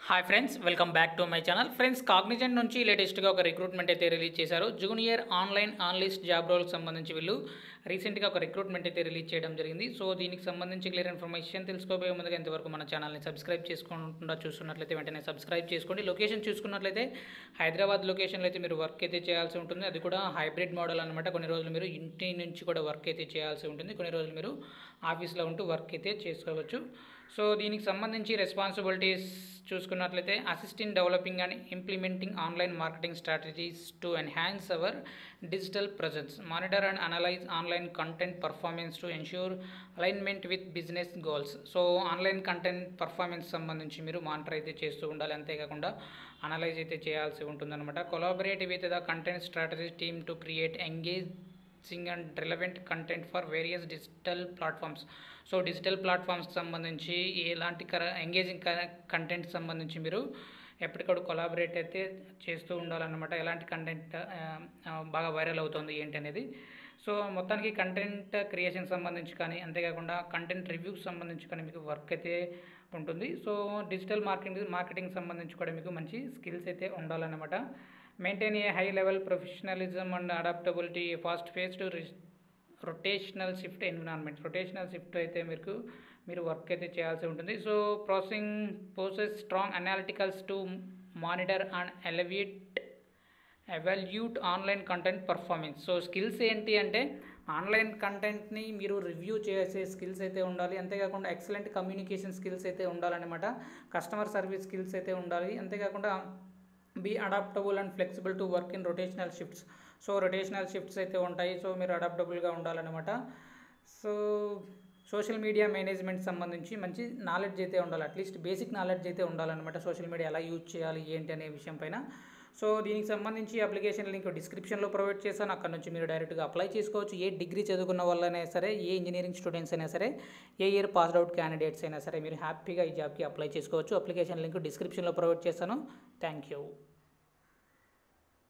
Hi friends, welcome back to my channel. Friends, Cognizant నుంచి లేటెస్ట్గా ఒక రిక్రూట్మెంట్ అయితే రిలీజ్ చేశారు. జూనియర్ ఆన్లైన్ అనలిస్ట్ జాబ్ రోల్కి సంబంధించి వీళ్ళు రీసెంట్గా ఒక రిక్రూట్మెంట్ అయితే రిలీజ్ చేయడం జరిగింది. సో దీనికి సంబంధించి క్లియర్ ఇన్ఫర్మేషన్ తెలుసుకోబోయే ముందుగా ఇంతవరకు మన ఛానల్ని సబ్స్క్రైబ్ చేసుకుంటూ చూస్తున్నట్లయితే వెంటనే సబ్స్క్రైబ్ చేసుకోండి. లొకేషన్ చూసుకున్నట్లయితే హైదరాబాద్ లొకేషన్లో అయితే మీరు వర్క్ అయితే చేయాల్సి ఉంటుంది. అది కూడా హైబ్రిడ్ మోడల్ అనమాట. కొన్ని రోజులు మీరు ఇంటి నుంచి కూడా వర్క్ అయితే చేయాల్సి ఉంటుంది, కొన్ని రోజులు మీరు ఆఫీస్లో ఉంటూ వర్క్ అయితే చేసుకోవచ్చు. సో దీనికి సంబంధించి రెస్పాన్సిబిలిటీస్ చూసుకున్నట్లయితే assist in developing and implementing online marketing strategies to enhance hour digital presence, monitor and analyse online content performance to ensure alignment with business goals. So online content performance సంబంధించి మీరు monitor అయితే చేస్తూ ఉండాలి, అంతేకాకుండా analyse అయితే చేయాల్సి ఉంటుందన్నమాట. Collaborate with the content strategy team to create engaging and relevant content for various digital platforms. So digital ప్లాట్ఫామ్స్కి సంబంధించి ఎలాంటి ఎంగేజింగ్ కంటెంట్ సంబంధించి మీరు ఎప్పటికప్పుడు కొలాబరేట్ అయితే చేస్తూ ఉండాలన్నమాట. ఎలాంటి కంటెంట్ బాగా వైరల్ అవుతుంది ఏంటి అనేది. సో మొత్తానికి కంటెంట్ క్రియేషన్ సంబంధించి కానీ, అంతేకాకుండా కంటెంట్ రివ్యూకి సంబంధించి కానీ మీకు వర్క్ అయితే ఉంటుంది. సో డిజిటల్ మార్కెటింగ్ సంబంధించి కూడా మీకు మంచి స్కిల్స్ అయితే ఉండాలన్నమాట. Maintain a high level professionalism and adaptability, fast paced rotational shift environment. Rotational shift అయితే మీరు వర్క్ అయితే చేయాల్సి ఉంటుంది. So possess strong analyticals to monitor and evaluate online content performance. So skills ఏంటి అంటే ఆన్లైన్ కంటెంట్ని మీరు రివ్యూ చేసే స్కిల్స్ అయితే ఉండాలి, అంతేకాకుండా ఎక్సలెంట్ కమ్యూనికేషన్ స్కిల్స్ అయితే ఉండాలన్నమాట. కస్టమర్ సర్వీస్ స్కిల్స్ అయితే ఉండాలి, అంతేకాకుండా be adaptable and flexible to work in rotational shifts. So rotational shifts అయితే ఉంటాయి, సో మీరు అడాప్టబుల్గా ఉండాలన్నమాట. సో సోషల్ మీడియా మేనేజ్మెంట్ సంబంధించి మంచి నాలెడ్జ్ అయితే ఉండాలి, అట్లీస్ట్ బేసిక్ నాలెడ్జ్ అయితే ఉండాలన్నమాట. సోషల్ మీడియా ఎలా యూజ్ చేయాలి ఏంటి అనే విషయం పైన. సో దీనికి సంబంధించి అప్లికేషన్ లింక్ డిస్క్రిప్షన్లో ప్రొవైడ్ చేశాను, అక్కడ నుంచి మీరు డైరెక్ట్గా అప్లై చేసుకోవచ్చు. ఏ డిగ్రీ చదువుకున్న వాళ్ళైనా సరే, ఏ ఇంజనీరింగ్ స్టూడెంట్స్ అయినా సరే, ఏ ఇయర్ పాస్డ్ అవుట్ క్యాండిడేట్స్ అయినా సరే మీరు హ్యాపీగా ఈ జాబ్కి అప్లై చేసుకోవచ్చు. అప్లికేషన్ లింక్ డిస్క్రిప్షన్లో ప్రొవైడ్ చేశాను. Thank you.